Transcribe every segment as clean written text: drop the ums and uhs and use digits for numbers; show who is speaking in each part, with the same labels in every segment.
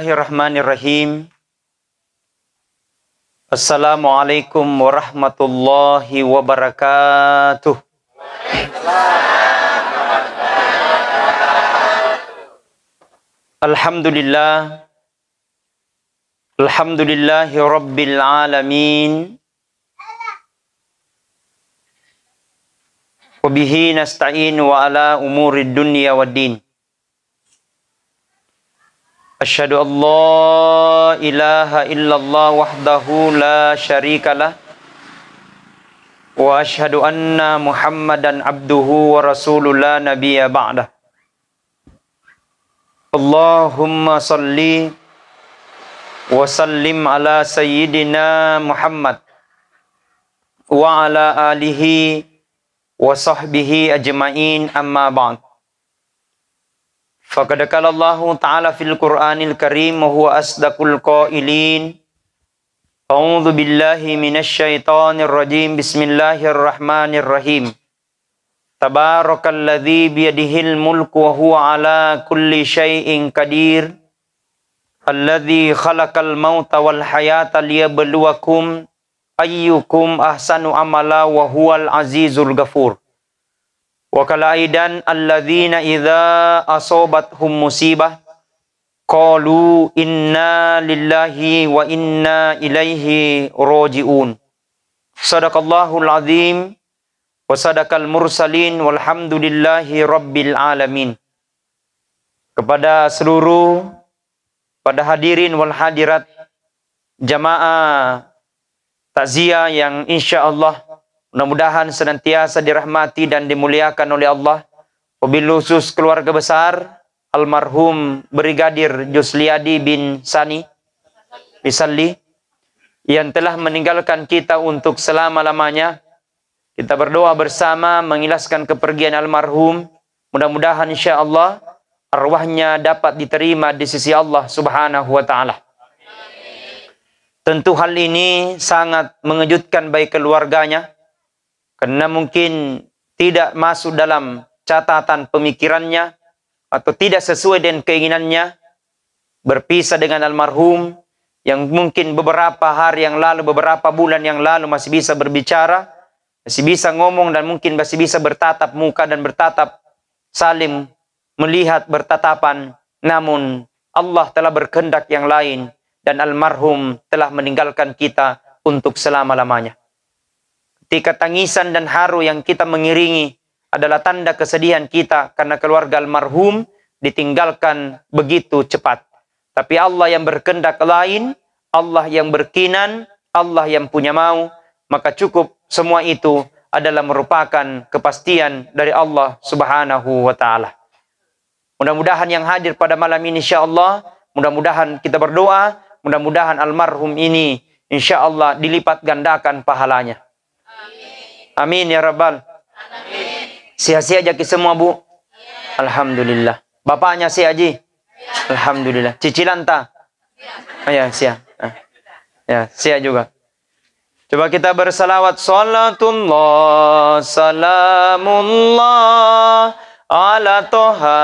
Speaker 1: Bismillahirrahmanirrahim. Assalamualaikum warahmatullahi wabarakatuh. Alhamdulillah. Alhamdulillahi rabbil alamin. Wa bihi nasta'in wa ala umurid dunya waddin. Asyhadu an la ilaha illallah wahdahu la syarikalah wa asyhadu anna Muhammadan abduhu wa rasuluh la nabiyya ba'dah. Allahumma salli wa sallim ala sayyidina Muhammad wa ala alihi wa sahbihi ajma'in, amma ba'd. Faqad qala Allahu ta'ala fil Qur'anil Karim wa huwa asdaqul qailin. A'udzu billahi minasy syaithanir rajim. Bismillahirrahmanirrahim. Tabarakalladzi biyadihil mulku wa huwa ala kulli syai'in qadir. Alladzi khalaqal mauta wal hayata liyabluwakum ayyukum ahsanu amala wa huwal azizul ghafur. Wa kala aidan alladzina idza asobathum musibah qalu inna lillahi wa inna ilaihi rajiun. Sadaqallahul azim wa sadaqal mursalin walhamdulillahi rabbil alamin. Kepada seluruh pada hadirin wal hadirat jamaah takziah yang insyaallah mudah-mudahan senantiasa dirahmati dan dimuliakan oleh Allah. Wabil khusus keluarga besar almarhum Brigadir Jusliadi bin Sani Bisalli yang telah meninggalkan kita untuk selama-lamanya. Kita berdoa bersama mengikhlaskan kepergian almarhum. Mudah-mudahan insyaallah arwahnya dapat diterima di sisi Allah Subhanahu wa taala. Tentu hal ini sangat mengejutkan bagi keluarganya, karena mungkin tidak masuk dalam catatan pemikirannya atau tidak sesuai dengan keinginannya berpisah dengan almarhum yang mungkin beberapa hari yang lalu, beberapa bulan yang lalu masih bisa berbicara, masih bisa ngomong, dan mungkin masih bisa bertatap muka dan bertatap saling melihat bertatapan. Namun Allah telah berkehendak yang lain dan almarhum telah meninggalkan kita untuk selama-lamanya. Ketika tangisan dan haru yang kita mengiringi adalah tanda kesedihan kita karena keluarga almarhum ditinggalkan begitu cepat. Tapi Allah yang berkehendak lain, Allah yang berkinan, Allah yang punya mau, maka cukup semua itu adalah merupakan kepastian dari Allah Subhanahu wa taala. Mudah-mudahan yang hadir pada malam ini insyaallah, mudah-mudahan kita berdoa, mudah-mudahan almarhum ini insyaallah dilipat gandakan pahalanya. Amin ya rabbal. Sehat-sehat aja semua, Bu. Alhamdulillah. Bapaknya sehat Haji? Alhamdulillah. Cicilan tak? Ya, sehat. Ya, sehat juga. Coba kita bersalawat. Salatullah, salamullah ala toha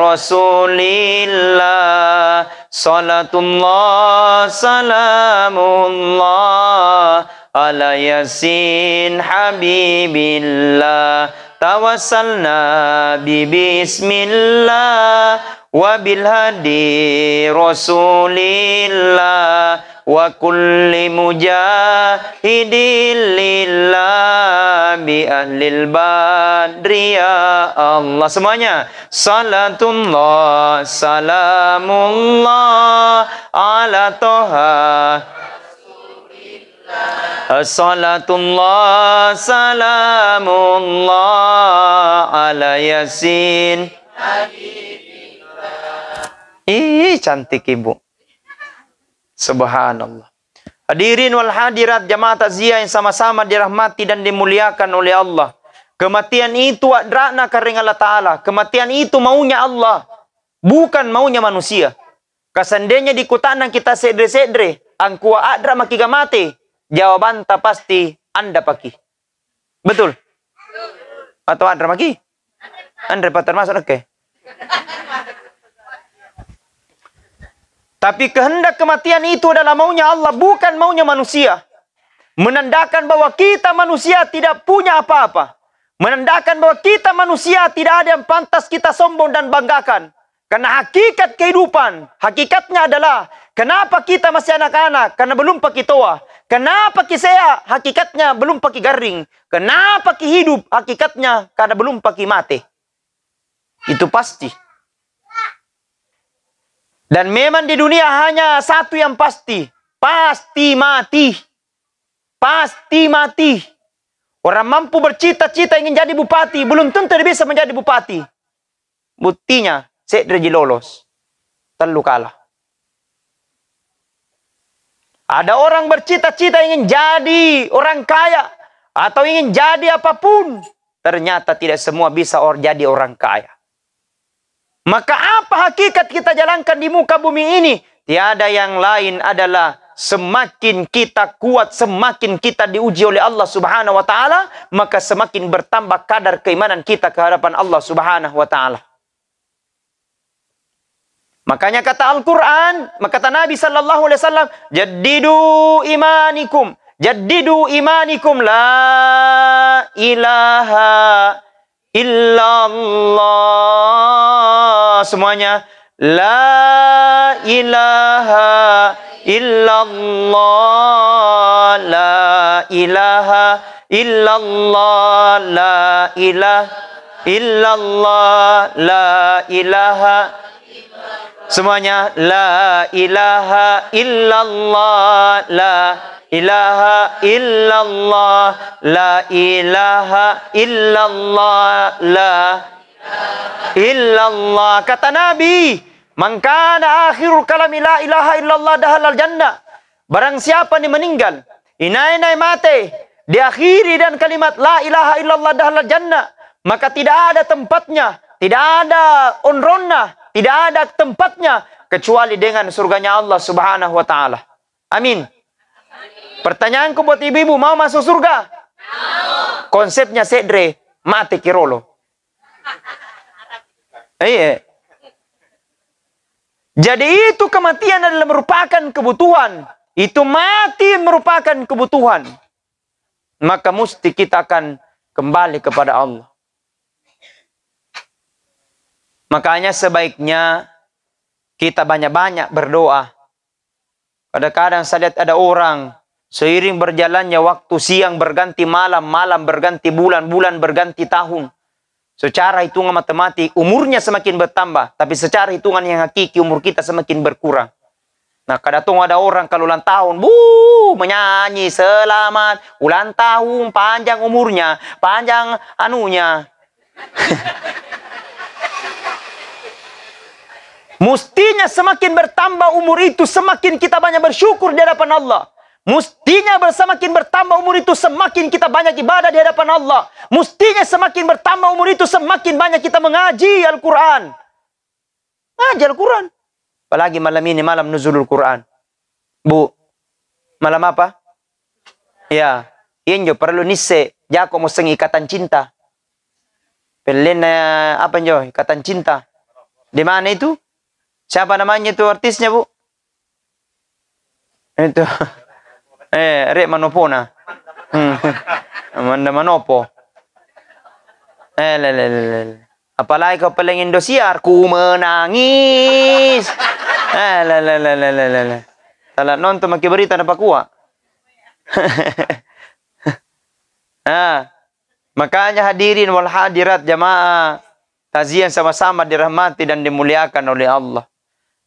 Speaker 1: rasulillah. Salatullah, salamullah ala yasin habibillah. Tawassalna bismillah wa bil hadi rasulillah wa kulli mujahidin lillah bi ahlil badri ya Allah. Semuanya. Salatullah, salamullah ala toha. Salatullah, salamullah ala yasin. Ih, cantik Ibu. Subhanallah. Hadirin wal hadirat jamaah takziah yang sama-sama dirahmati dan dimuliakan oleh Allah. Kematian itu adrana karena Allah Ta'ala. Kematian itu maunya Allah, bukan maunya manusia. Kasandenya di kutanan kita sedre-sedre, angkua adra makiga mati. Jawaban tak pasti Anda paki. Betul? Atau Andra maki? Andra termasuk oke. Tapi kehendak kematian itu adalah maunya Allah, bukan maunya manusia. Menandakan bahwa kita manusia tidak punya apa-apa. Menandakan bahwa kita manusia tidak ada yang pantas kita sombong dan banggakan. Karena hakikat kehidupan, hakikatnya adalah kenapa kita masih anak-anak? Karena belum pakai toa. Kenapa kita hakikatnya belum pakai garing? Kenapa kita hidup? Hakikatnya karena belum pakai mati. Itu pasti. Dan memang di dunia hanya satu yang pasti. Pasti mati. Pasti mati. Orang mampu bercita-cita ingin jadi bupati, belum tentu dia bisa menjadi bupati. Buktinya, Syedre lolos. Telu kalah. Ada orang bercita-cita ingin jadi orang kaya. Atau ingin jadi apapun. Ternyata tidak semua bisa jadi orang kaya. Maka apa hakikat kita jalankan di muka bumi ini? Tiada yang lain adalah semakin kita kuat, semakin kita diuji oleh Allah Subhanahu wa taala, maka semakin bertambah kadar keimanan kita ke hadapan Allah Subhanahu wa taala. Makanya kata Al-Qur'an, kata Nabi sallallahu alaihi wasallam, jaddidu imanikum la ilaha illallah. Semuanya la ilaha illallah, la ilaha illallah, la ilaha illallah, la ilaha. Semuanya la ilaha illallah, la ilaha illallah, la ilaha illallah, la illallah. Kata Nabi, man kana akhirul kalami la ilaha illallah dahalal jannah. Barang siapa ni meninggal, inai mati, diakhiri dan kalimat la ilaha illallah dahalal jannah, maka tidak ada tempatnya, tidak ada unronna, tidak ada tempatnya kecuali dengan surganya Allah Subhanahu wa taala. Amin. Pertanyaanku buat ibu-ibu, mau masuk surga? Mau. Konsepnya Syedre, mati kirolo. Iya. Jadi itu kematian adalah merupakan kebutuhan. Itu mati merupakan kebutuhan. Maka mesti kita akan kembali kepada Allah. Makanya sebaiknya kita banyak-banyak berdoa. Kadang-kadang saya lihat ada orang, seiring berjalannya waktu, siang berganti malam, malam berganti bulan, bulan berganti tahun. Secara hitungan matematik, umurnya semakin bertambah. Tapi secara hitungan yang hakiki, umur kita semakin berkurang. Nah, kadang ada orang kalau ulang tahun, menyanyi selamat, ulang tahun, panjang umurnya, panjang anunya. Mestinya semakin bertambah umur itu, semakin kita banyak bersyukur di hadapan Allah. Mestinya semakin bertambah umur itu, semakin kita banyak ibadah di hadapan Allah. Mestinya semakin bertambah umur itu, semakin banyak kita mengaji Al-Quran. Ngaji Al-Quran. Apalagi malam ini, malam nuzulul Quran. Bu, malam apa? Ya, injo perlu nisse, jako mo seng ikatan cinta. Pelen apa njo, ikatan cinta. Di mana itu? Siapa namanya itu artisnya, Bu? Itu. Rek Manopona. Amanda Manopo. Apalagi kau paling Indosiar, ku menangis. Salah nonton maki berita na Papua. Makanya hadirin wal hadirat jamaah, taziah sama-sama dirahmati dan dimuliakan oleh Allah.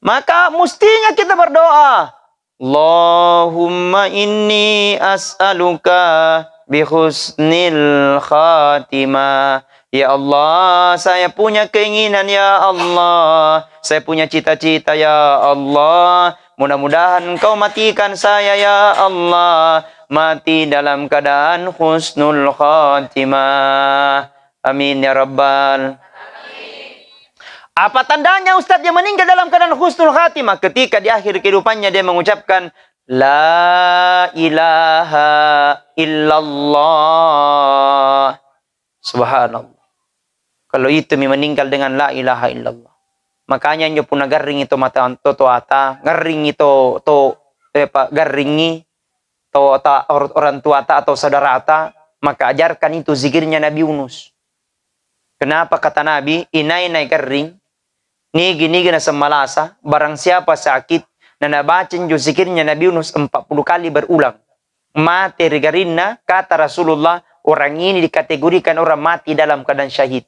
Speaker 1: Maka mestinya kita berdoa. Allahumma inni as'aluka bi husnil khatimah. Ya Allah, saya punya keinginan ya Allah. Saya punya cita-cita ya Allah. Mudah-mudahan Engkau matikan saya ya Allah. Mati dalam keadaan husnul khatimah. Amin ya Rabbal. Apa tandanya Ustadz yang meninggal dalam keadaan husnul khatimah? Ketika di akhir kehidupannya dia mengucapkan la ilaha illallah. Subhanallah. Kalau itu meninggal dengan la ilaha illallah. Makanya nyo pun garing ito mata to ata, garing ito to garingi to orang tua ata atau saudara ata, maka ajarkan itu zikirnya Nabi Yunus. Kenapa kata Nabi, inay garing, nigi na semalasa, barang siapa sakit, na nabacin yung zikirnya Nabi Yunus 40 kali berulang. Mati regarinna, kata Rasulullah, orang ini dikategorikan orang mati dalam keadaan syahid.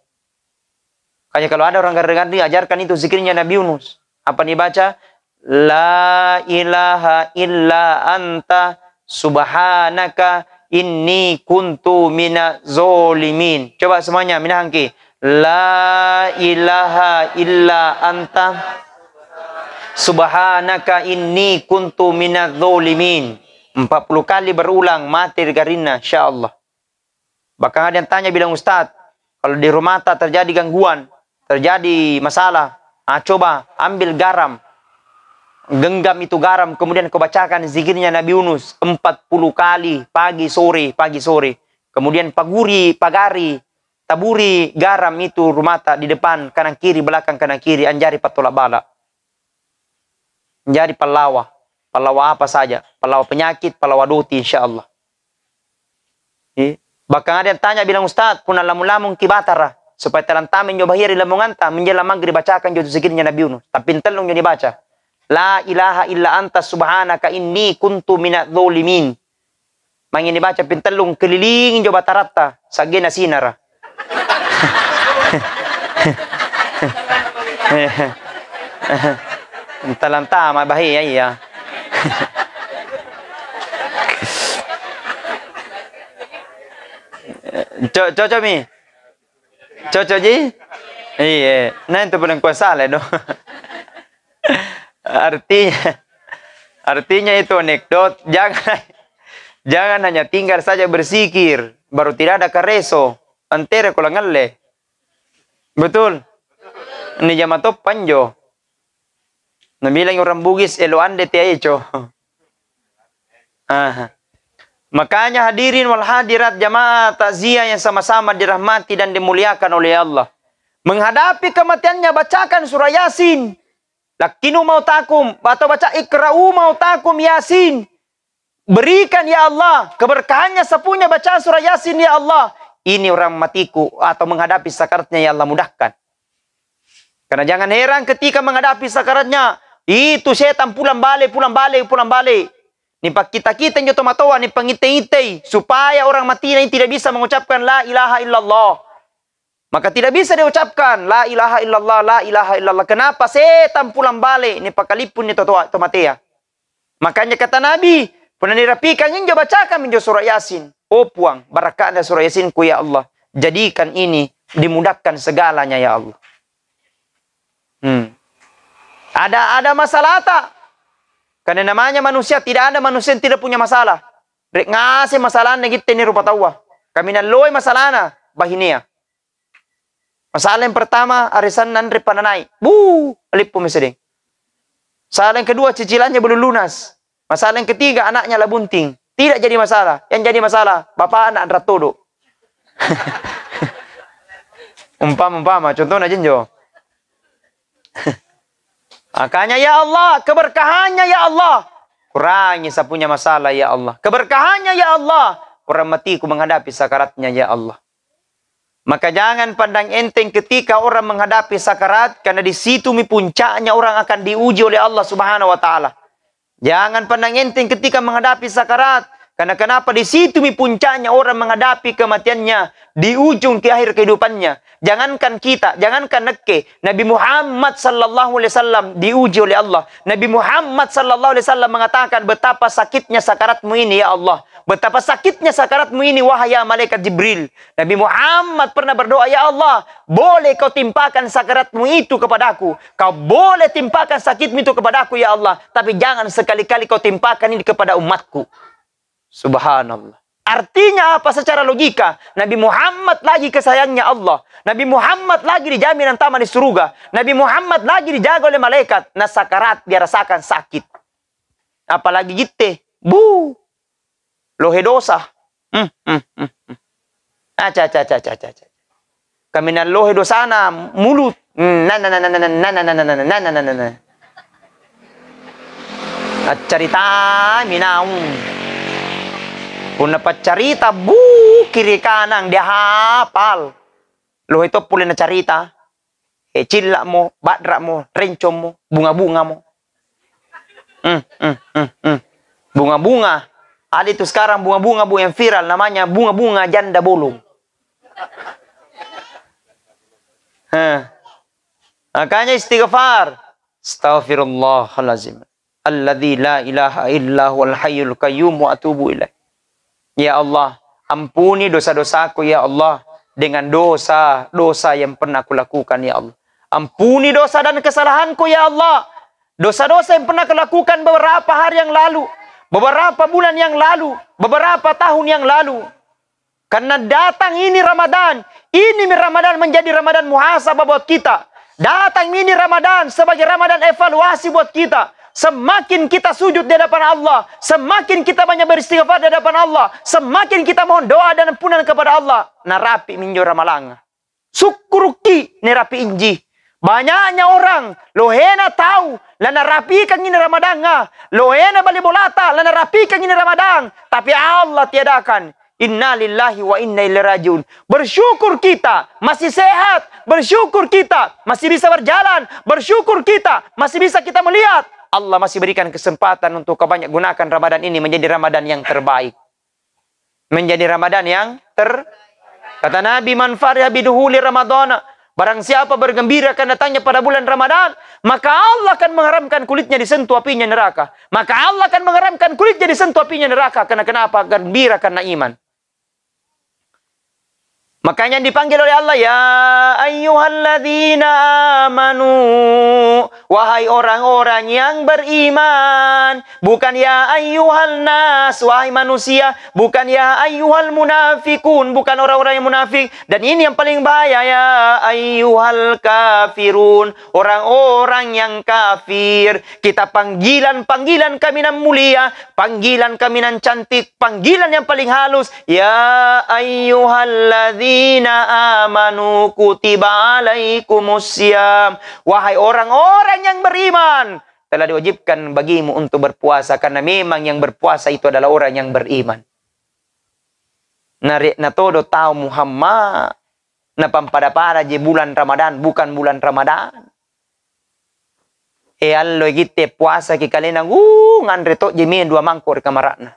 Speaker 1: Kayak kalau ada orang garing, ajarkan itu zikirnya Nabi Yunus. Apa nih baca? La ilaha illa anta subhanaka inni kuntu mina zolimin. Coba semuanya, minahangki. La ilaha illa anta subhanaka inni kuntu mina zolimin. 40 kali berulang, mati regarinna, insyaallah. Bahkan ada yang tanya bilang, Ustaz, kalau di rumah terjadi gangguan, terjadi masalah, coba ambil garam, genggam itu garam, kemudian kau bacakan zikirnya Nabi Yunus 40 kali, pagi sore, kemudian pagari, taburi garam itu rumah di depan, kanan kiri, belakang kanan kiri, anjari patolak bala, anjari palawa apa saja, palawa penyakit, palawa doti, insyaallah. Bahkan ada yang tanya bilang, Ustaz, puna lamun-lamun kibatara, supaya talantamin nyo bahiri lamungan ta, menjelang maghrib bacakan jo zikirnya Nabi Yunus. Tapi telung nyo dibaca. La ilaha illa anta subhanaka inni kuntu minadz zalimin. Mangin dibaca pintelung kelilingin jo batarata, sagena sinara. Talantama bahaya iya. Cocok mi. Cocok ji? Iya, nah itu paling kuasa no. Artinya itu anekdot. Jangan hanya tinggal saja bersikir, baru tidak ada kareso. Antere kolangalle. Betul. Ini jamatop panjo. Nabilang orang Bugis eloan de teacho. Makanya hadirin wal hadirat jamaah takziah yang sama-sama dirahmati dan dimuliakan oleh Allah. Menghadapi kematiannya bacakan surah Yasin. Lakinu mautakum atau baca ikra'u mautakum Yasin. Berikan ya Allah keberkahannya sepunya bacaan surah Yasin ya Allah. Ini orang matiku atau menghadapi sakaratnya ya Allah mudahkan. Karena jangan heran ketika menghadapi sakaratnya itu setan pulang balik. Ni pak kita yang tomatoa ni pangitay-itay supaya orang mati ini tidak bisa mengucapkan la ilaha illallah. Maka tidak bisa diucapkan la ilaha illallah, la ilaha illallah. Kenapa? Setan pulang balik ni pakalipun ni tomatea. Makanya kata Nabi, pernah dirapikan yang bacakan minjo surah Yasin. Oh puang, barakah ada surah Yasin ku ya Allah. Jadikan ini dimudahkan segalanya ya Allah. Ada masalah tak? Karena namanya manusia, tidak ada manusia yang tidak punya masalah. Rek ngasih masalah na kita ni rupa tawa. Kami naloy masalah na bahinia. Masalah yang pertama, arisan nanri pananay. Alip po misading. Masalah yang kedua, cicilannya belum lunas. Masalah yang ketiga, anaknya labunting. Tidak jadi masalah. Yang jadi masalah, bapak anak ratodo. Umpama, contohnya jenjo. Makanya ya Allah, keberkahannya ya Allah. Kurangi sapunya masalah ya Allah. Keberkahannya ya Allah. Orang matiku menghadapi sakaratnya ya Allah. Maka jangan pandang enteng ketika orang menghadapi sakarat. Karena di situ puncaknya orang akan diuji oleh Allah subhanahu wa ta'ala. Jangan pandang enteng ketika menghadapi sakarat. Karena kenapa di situ puncaknya orang menghadapi kematiannya. Di ujung ke akhir kehidupannya. Jangankan kita, jangankan neke. Nabi Muhammad sallallahu alaihi wasallam diuji oleh Allah. Nabi Muhammad sallallahu alaihi wasallam mengatakan betapa sakitnya sakaratmu ini ya Allah. Betapa sakitnya sakaratmu ini wahai ya malaikat Jibril. Nabi Muhammad pernah berdoa, ya Allah, boleh kau timpakan sakaratmu itu kepadaku. Kau boleh timpakan sakitmu itu kepadaku ya Allah. Tapi jangan sekali-kali kau timpakan ini kepada umatku. Subhanallah. Artinya apa secara logika? Nabi Muhammad lagi kesayangnya Allah. Nabi Muhammad lagi dijamin taman di surga. Nabi Muhammad lagi dijaga oleh malaikat. Nah sakarat dia rasakan sakit. Apalagi gitu. Lohe dosa. Kami nan lohe dosana mulut. At carita minaw. Kung napacarita, kiri kanang, dia hafal. Lo itu pulih na carita. Cilla mo, badra mo, rencom mo, bunga-bunga mo. Bunga-bunga. Ada itu sekarang bunga-bunga yang viral, namanya bunga-bunga janda bolong. Makanya istighfar. Astaghfirullahalazim. Alladzi la ilaha illa huwal hayyul qayyum wa atubu ilaih. Ya Allah, ampuni dosa-dosaku ya Allah dengan dosa-dosa yang pernah aku lakukan ya Allah. Ampuni dosa dan kesalahanku ya Allah. Dosa-dosa yang pernah aku lakukan beberapa hari yang lalu, beberapa bulan yang lalu, beberapa tahun yang lalu. Karena datang ini Ramadan, ini Ramadan menjadi Ramadan muhasabah buat kita. Datang ini Ramadan sebagai Ramadan evaluasi buat kita. Semakin kita sujud di hadapan Allah, semakin kita banyak beristighfar di hadapan Allah, semakin kita mohon doa dan ampunan kepada Allah. Narapi minjo ramalanga. Syukuruki nerapi inji. Banyaknya orang lohena tahu lana rapikan ini Ramadan lohena bali bolata lana rapikan ini Ramadan, tapi Allah tiadakan. Inna lillahi wa inna ilaihi rajiun. Bersyukur kita masih sehat, bersyukur kita masih bisa berjalan, bersyukur kita masih bisa kita melihat. Allah masih berikan kesempatan untuk kau banyak gunakan Ramadan ini menjadi Ramadan yang terbaik. Menjadi Ramadan yang kata Nabi, man fariha biduhuli Ramadana. Barang siapa bergembira akan datangnya pada bulan Ramadan, maka Allah akan mengharamkan kulitnya disentuh apinya neraka. Maka Allah akan mengharamkan kulitnya disentuh apinya neraka. Karena kenapa? Gembira karena iman. Makanya dipanggil oleh Allah, ya ayyuhalladzina amanu, wahai orang-orang yang beriman. Bukan ya ayyuhal nas, wahai manusia. Bukan ya ayyuhal munafikun, bukan orang-orang yang munafik. Dan ini yang paling bahaya, ya ayyuhal kafirun, orang-orang yang kafir. Kita panggilan kami nan mulia, panggilan kami nan cantik, panggilan yang paling halus, ya ayyuhalladzina amanu kutiba alaikumusiyam. Wahai orang-orang yang beriman, telah diwajibkan bagimu untuk berpuasa, karena memang yang berpuasa itu adalah orang yang beriman. Na todo tahu Muhammad na pampada-pada je bulan Ramadan, bukan bulan Ramadan. Allo gite puasa ki kalena ngandre to je me 2 mangkor kamaratna.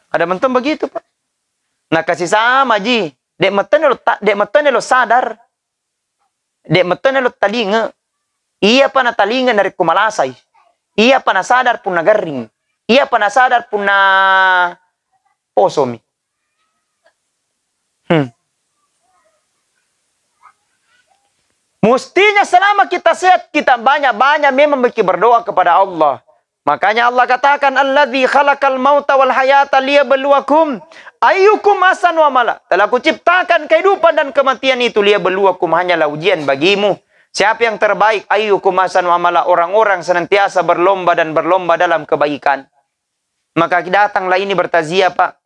Speaker 1: Ada menton begitu, Pak. Nah, kasih sama ji. Dek meten lo sadar. Dek meten lo talinga. Iya pa na talinga dari kumalasay. Iya pa na sadar pun na garing. Iya pa na sadar pun na posomi. Mestinya selama kita sehat, kita banyak-banyak memang berdoa kepada Allah. Makanya Allah katakan, alladzi khalaqal mauta wal hayata liyabluwakum ayyukum ahsanu amala. Telah kuciptakan kehidupan dan kematian itu liyabluwakum, hanyalah ujian bagimu. Siapa yang terbaik? Ayyukum ahsanu amala, orang-orang senantiasa berlomba dan berlomba dalam kebaikan. Maka datanglah ini bertaziah, Pak.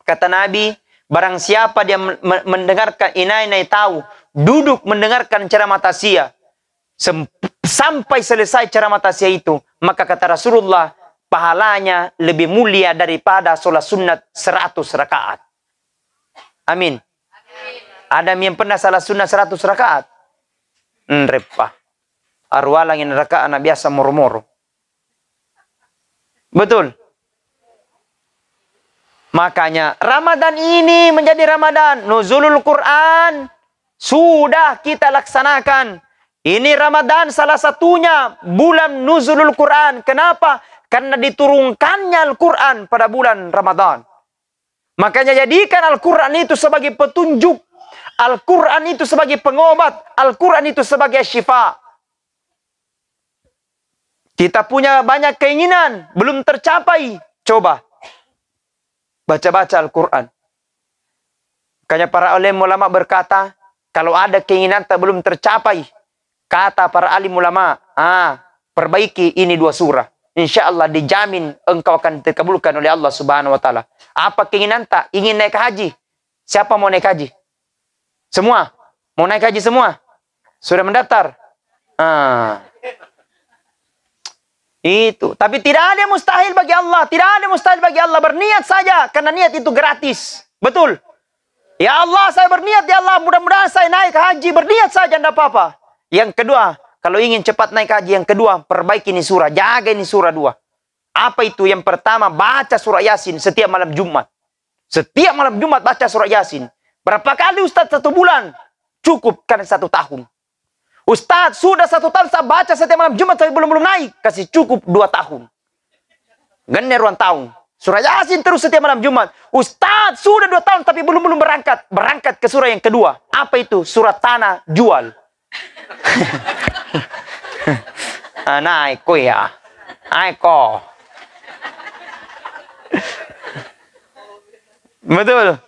Speaker 1: Kata Nabi, barang siapa dia mendengarkan inai tahu, duduk mendengarkan ceramah taziah sampai selesai ceramah taziah itu, maka kata Rasulullah, pahalanya lebih mulia daripada sholat sunat 100 rakaat. Amin. Ada yang pernah salat sunat 100 rakaat? Repah. Arwalangin rakaat na biasa moro-moro. Betul. Makanya Ramadan ini menjadi Ramadan nuzulul Quran. Sudah kita laksanakan. Ini Ramadan salah satunya bulan nuzulul Quran. Kenapa? Karena diturunkannya Al-Quran pada bulan Ramadan. Makanya jadikan Al-Quran itu sebagai petunjuk. Al-Quran itu sebagai pengobat. Al-Quran itu sebagai syifa. Kita punya banyak keinginan, belum tercapai. Coba. Baca-baca Al-Quran. Makanya para ulama berkata, kalau ada keinginan tak belum tercapai, kata para alim ulama, perbaiki ini 2 surah. Insya Allah dijamin engkau akan dikabulkan oleh Allah Subhanahu Wa Taala. Apa keinginan tak? Ingin naik haji? Siapa mau naik haji? Semua? Mau naik haji semua? Sudah mendaftar? Itu. Tapi tidak ada yang mustahil bagi Allah. Tidak ada yang mustahil bagi Allah. Berniat saja. Karena niat itu gratis. Betul. Ya Allah, saya berniat. Ya Allah, mudah-mudahan saya naik haji. Berniat saja, tidak apa-apa. Yang kedua, kalau ingin cepat naik haji. Yang kedua, perbaiki ini surah. Jaga ini surah 2. Apa itu? Yang pertama, baca surah Yasin setiap malam Jumat. Setiap malam Jumat baca surah Yasin. Berapa kali Ustaz? 1 bulan? Cukup, karena 1 tahun. Ustaz, sudah 1 tahun saya baca setiap malam Jumat, tapi belum naik. Kasih cukup 2 tahun. Generuan tahun. Surah Yasin terus setiap malam Jumat. Ustaz, sudah 2 tahun, tapi belum berangkat. Berangkat ke surah yang kedua. Apa itu? Surah tanah jual. Naik ko ya. Naik ko. Betul.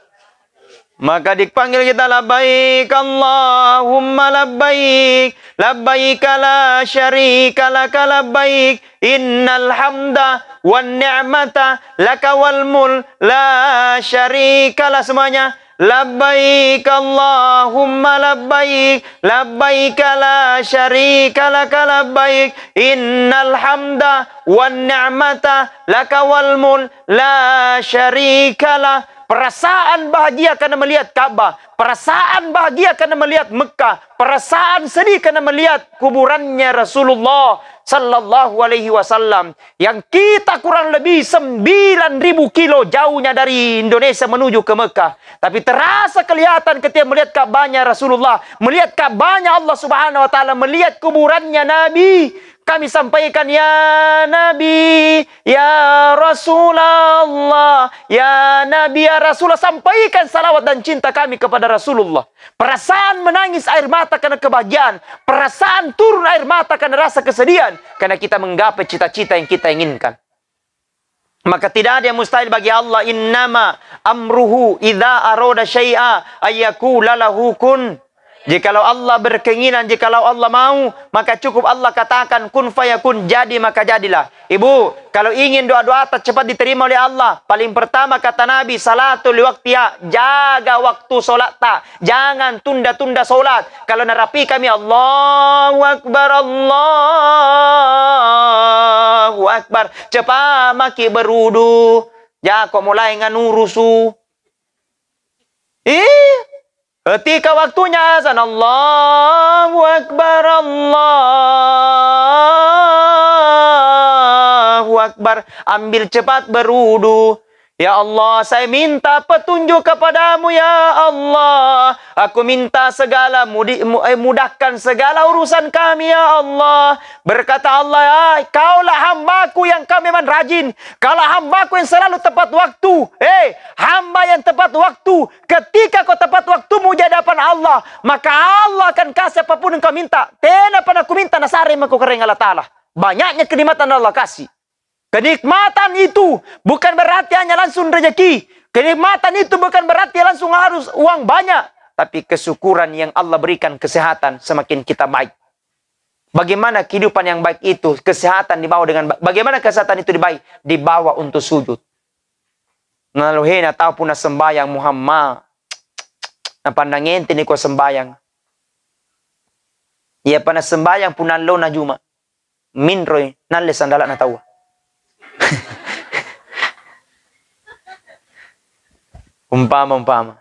Speaker 1: Maka dipanggil kita labbaik Allahumma labbaik labbaik la syarika laka labbaik innal hamda wan ni'mata laka wal mul la syarika la semuanya labbaik Allahumma labbaik labbaik la syarika laka labbaik innal hamda wan ni'mata laka wal mul la syarika la. Perasaan bahagia karena melihat Ka'bah. Perasaan bahagia karena melihat Mekah. Perasaan sedih karena melihat kuburannya Rasulullah Sallallahu Alaihi Wasallam. Yang kita kurang lebih 9.000 kilo jauhnya dari Indonesia menuju ke Mekah. Tapi terasa kelihatan ketika melihat Ka'bahnya Rasulullah. Melihat Ka'bahnya Allah Subhanahu Wa Taala. Melihat kuburannya Nabi. Kami sampaikan, ya Nabi, ya Rasulullah, ya Nabi, ya Rasulullah. Sampaikan salawat dan cinta kami kepada Rasulullah. Perasaan menangis air mata karena kebahagiaan. Perasaan turun air mata karena rasa kesedihan. Karena kita menggapai cita-cita yang kita inginkan. Maka tidak ada yang mustahil bagi Allah. Innama amruhu idza arada syai'a ayyakula lahu kun. Jikalau Allah berkeinginan, jikalau Allah mau, maka cukup Allah katakan kun fayakun, jadi maka jadilah. Ibu, kalau ingin doa-doa cepat diterima oleh Allah, paling pertama kata Nabi, salatul liwaktiha, jaga waktu solat tak. Jangan tunda-tunda solat. Kalau narapi kami, Allahu Akbar, Allahu Akbar. Cepat maki berudu. Ya, kok mulai nganurusu. Ketika waktunya azan, Allahu Akbar, Allahu Akbar. Ambil cepat berudu. Ya Allah, saya minta petunjuk kepadamu ya Allah. Aku minta segala mudahkan segala urusan kami ya Allah. Berkata Allah, kaulah hambaku yang kami memang rajin. Kaulah hambaku yang selalu tepat waktu. Hamba yang tepat waktu. Ketika kau tepat waktumu di hadapan Allah, maka Allah akan kasih apapun yang kau minta. Tidak pernah aku minta nasari aku kering Allah Ta'ala. Banyaknya kenikmatan Allah kasih. Kenikmatan itu bukan berarti hanya langsung rezeki. Kenikmatan itu bukan berarti langsung harus uang banyak. Tapi kesyukuran yang Allah berikan kesehatan semakin kita baik. Bagaimana kehidupan yang baik itu? Kesehatan dibawa dengan baik. Bagaimana kesehatan itu dibaik? Dibawa untuk sujud. Naluhena tahu puna sembayang Muhammad. Napandangin tini ko sembayang. Ia pana sembayang puna lo na juma. Minroy nalle sandala na tawa. Umpama.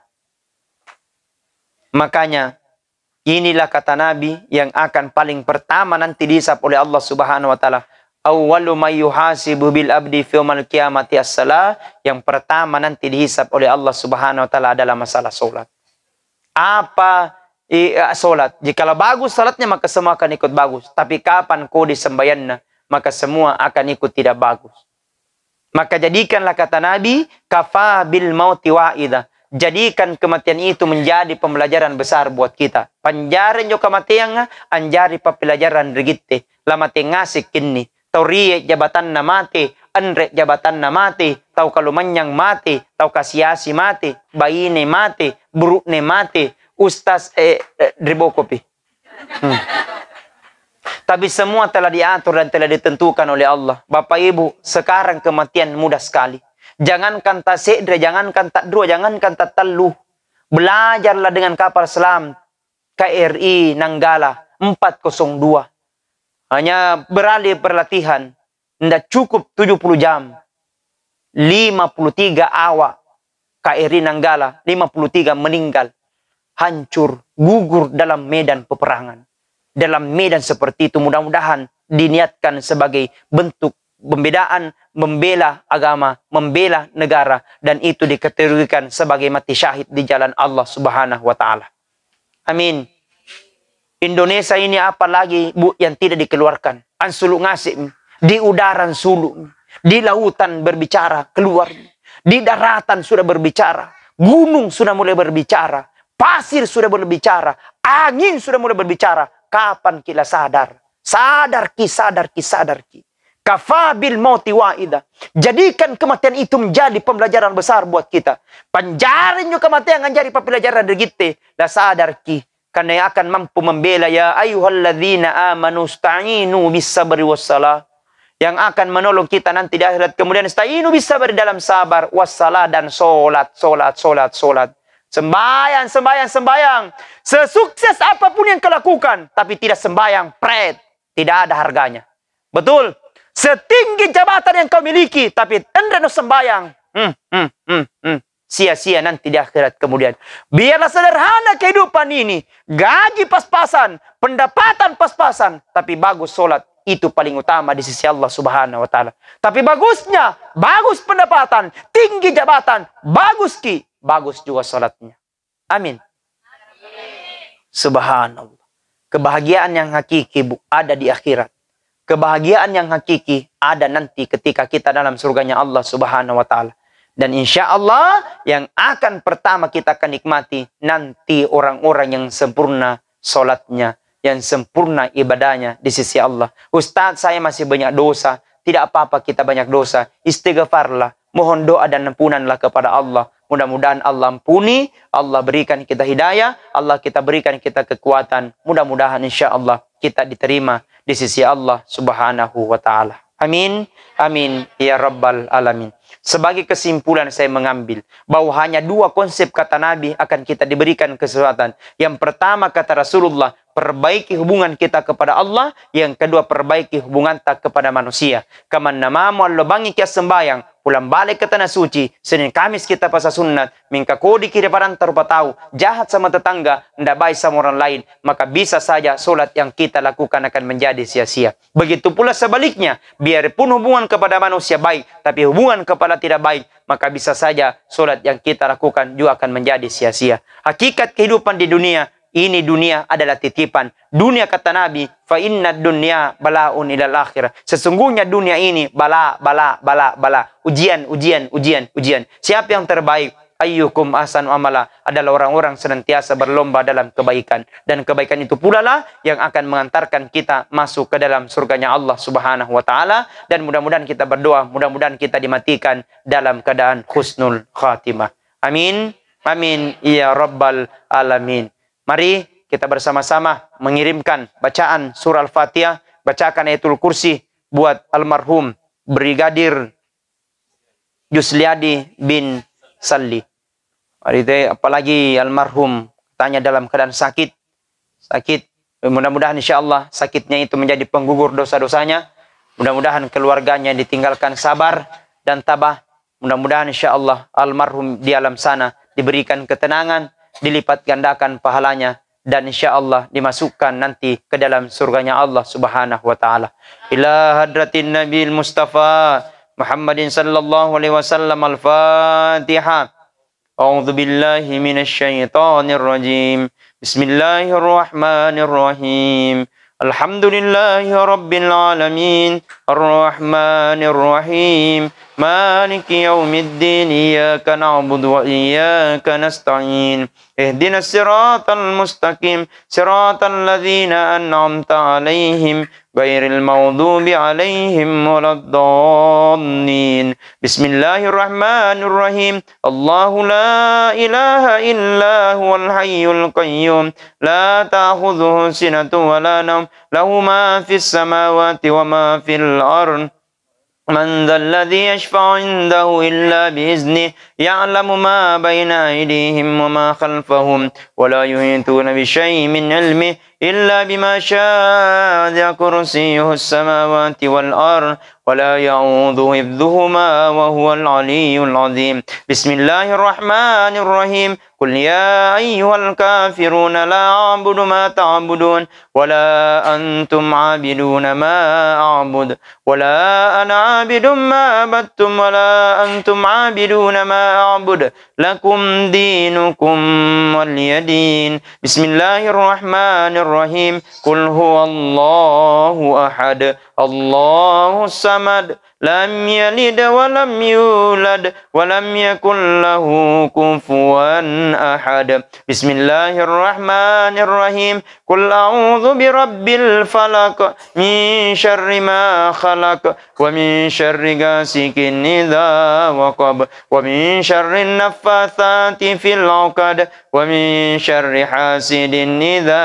Speaker 1: Makanya inilah kata Nabi yang akan paling pertama nanti dihisab oleh Allah Subhanahu wa taala. Awwalu may yuhasibu bil abdi fi yaumil qiyamati as-salah. Yang pertama nanti dihisab oleh Allah Subhanahu wa taala adalah masalah salat. Apa salat? Jikalau bagus salatnya maka semua akan ikut bagus. Tapi kapan kau disembayanna maka semua akan ikut tidak bagus. Maka jadikanlah kata Nabi, kafa bil mauti wa'idha. Jadikan kematian itu menjadi pembelajaran besar buat kita. Panjaran jo kematian anjari pembelajaran regitte. Lamate ngasik kini. Tau riye jabatan na mati. Andre jabatan na mati. Tau kalumanyang mati. Tau kasiasi mati. Bayine mati. Burukne mati. Ustaz ribokopi. Tapi semua telah diatur dan telah ditentukan oleh Allah. Bapak Ibu, sekarang kematian mudah sekali. Jangankan tak sedre, jangankan tak dua, jangankan tak teluh. Belajarlah dengan kapal selam KRI Nanggala 402. Hanya beralih berlatihan, tidak cukup 70 jam. 53 awak KRI Nanggala, 53 meninggal. Hancur, gugur dalam medan peperangan. Dalam medan seperti itu mudah-mudahan diniatkan sebagai bentuk pembedaan, membela agama, membela negara, dan itu dikategorikan sebagai mati syahid di jalan Allah Subhanahu wa taala. Amin. Indonesia ini apa lagi Bu yang tidak dikeluarkan? Ansulu ngasih di udara sulu, di lautan berbicara keluar, di daratan sudah berbicara, gunung sudah mulai berbicara, pasir sudah berbicara, angin sudah mulai berbicara. Kapan kita sadar? Sadarki, sadarki, sadarki. Kafabil mauti wa'ida. Jadikan kematian itu menjadi pembelajaran besar buat kita. Panjarin yung kematian menjadi pembelajaran dari kita. La sadarki. Karena yang akan mampu membela ya ayyuhalladzina amanu sta'inu bis sabri wassalah. Yang akan menolong kita nanti di akhirat. Kemudian sta'inu bis sabri dalam sabar wassalah dan solat, solat, solat, solat. Sembayang, sembayang, sembayang. Sesukses apapun yang kau lakukan, tapi tidak sembayang, pret, tidak ada harganya. Betul. Setinggi jabatan yang kau miliki, tapi tidak sembayang, sia-sia nanti di akhirat kemudian. Biarlah sederhana kehidupan ini, gaji pas-pasan, pendapatan pas-pasan, tapi bagus solat. Itu paling utama di sisi Allah Subhanahu wa taala. Tapi bagusnya, bagus pendapatan, tinggi jabatan, bagus bagus juga salatnya. Amin. Subhanallah. Kebahagiaan yang hakiki ada di akhirat. Kebahagiaan yang hakiki ada nanti ketika kita dalam surganya Allah Subhanahu wa taala. Dan insya Allah yang akan pertama kita akan nikmati nanti orang-orang yang sempurna salatnya, yang sempurna ibadahnya di sisi Allah. Ustaz, saya masih banyak dosa. Tidak apa-apa kita banyak dosa. Istighfarlah. Mohon doa dan ampunanlah kepada Allah. Mudah-mudahan Allah ampuni, Allah berikan kita hidayah, Allah kita berikan kita kekuatan. Mudah-mudahan insya Allah kita diterima di sisi Allah Subhanahu wa ta'ala. Amin. Amin. Ya Rabbal Alamin. Sebagai kesimpulan saya mengambil bahwa hanya dua konsep kata Nabi akan kita diberikan kesempatan. Yang pertama kata Rasulullah, perbaiki hubungan kita kepada Allah. Yang kedua, perbaiki hubungan kita kepada manusia. Kaman namamu allobangi kia sembayang. Pulang balik ke tanah suci. Senin Kamis kita pasal sunat. Mingka kodi kiri parantar tahu. Jahat sama tetangga. Tidak baik sama orang lain. Maka bisa saja solat yang kita lakukan akan menjadi sia-sia. Begitu pula sebaliknya. Biarpun hubungan kepada manusia baik. Tapi hubungan kepada tidak baik. Maka bisa saja solat yang kita lakukan juga akan menjadi sia-sia. Hakikat kehidupan di dunia. Ini dunia adalah titipan. Dunia kata Nabi, fa inna dunya balaun ilal akhirah. Sesungguhnya dunia ini bala. Ujian. Siapa yang terbaik? Ayyukum ahsanu amala. Adalah orang-orang senantiasa berlomba dalam kebaikan. Dan kebaikan itu pula lah yang akan mengantarkan kita masuk ke dalam surganya Allah Subhanahu wa ta'ala. Dan mudah-mudahan kita berdoa, mudah-mudahan kita dimatikan dalam keadaan husnul khatimah. Amin. Amin. Ya Rabbal Alamin. Mari kita bersama-sama mengirimkan bacaan surah Al-Fatihah, bacakan ayatul kursi buat almarhum Brigadir Yusliadi bin Salli. Apalagi almarhum tanya dalam keadaan sakit. Mudah-mudahan insya Allah sakitnya itu menjadi penggugur dosa-dosanya. Mudah-mudahan keluarganya ditinggalkan sabar dan tabah. Mudah-mudahan insya Allah almarhum di alam sana diberikan ketenangan, dilipat gandakan pahalanya, dan insya Allah dimasukkan nanti ke dalam surganya Allah Subhanahu wa ta'ala. Ila hadratin Nabi Mustafa Muhammadin sallallahu alaihi wasallam. Al-Fatihah. A'udzu billahi minasy syaithanir rajim. Bismillahirrahmanirrahim. Alhamdulillahi rabbil alamin. Ar-Rahmanir Rahim. Maliki yaumiddin. Iyyaka na'budu wa iyyaka nasta'in. Ihdinas siratal mustaqim. Siratal ladzina an'amta 'alaihim ghairil maghdubi 'alaihim waladdallin. Bismillahirrahmanirrahim. Allahu la ilaha illa huwal hayyul qayyum. La ta'khudhuhu sinatun wa la nawm. Lahu ma fis samawati wa ma fil ardh. من ذا الذي يشفع عنده إلا بإذنه يعلم ما بين أيديهم وما خلفهم ولا يحيطون بشيء من علمه إلا بما شاء كرسيه السماوات والأرض ولا يعوذ حفظهما وهو العلي العظيم بسم الله الرحمن الرحيم قل يا أيها الكافرون لا أعبد ما تعبدون ولا أنتم عابدون ما أعبد ولا أنا عابد ما عبدتم ولا أنتم عابدون ما أعبد لكم دينكم ولي دين بسم الله الرحمن الرحيم قل هو الله أحد الله الصمد لم يلد ولم يولد ولم يكن له كفوا أحد بسم الله الرحمن الرحيم قل أعوذ برب الفلق من شر ما خلق ومن شر غاسق إذا وقب ومن شر النفاثات في العقد ومن شر حاسد إذا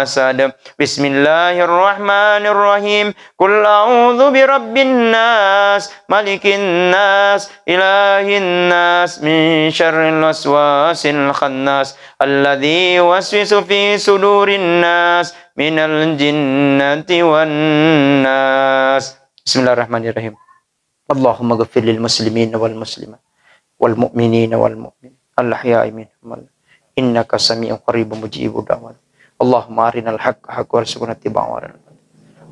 Speaker 1: حسد بسم الله الرحمن الرحيم قل أعوذ برب الناس ملك الناس إله الناس من شر الوسواس الخناس الذي يوسوس في صدور الناس من الجنة والناس بسم الله الرحمن الرحيم اللهم اغفر للمسلمين والمسلمات والمؤمنين والمؤمنات الأحياء منهم إنك سميع قريب مجيب دعوات اللهم أرنا الحق حقا وارزقنا اتباعه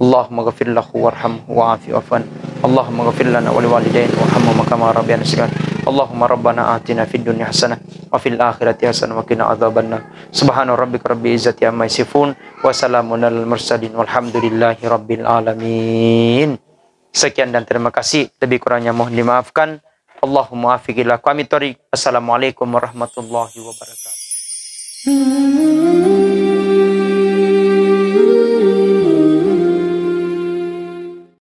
Speaker 1: اللهم اغفر له وارحمه وعافه وعفو اللهم اغفر لنا ولوالدينا وارحمهما كما ربيانا صغيرا اللهم ربنا آتنا في الدنيا حسنة وفي الآخرة حسنة وقنا عذاب النار سبحان ربك رب العزة عما يصفون وسلام على المرسلين والحمد لله رب العالمين. Sekian dan terima kasih, lebih kurangnya mohon dimaafkan. Allahumma afiqillah kami thoriq. Assalamualaikum warahmatullahi wabarakatuh.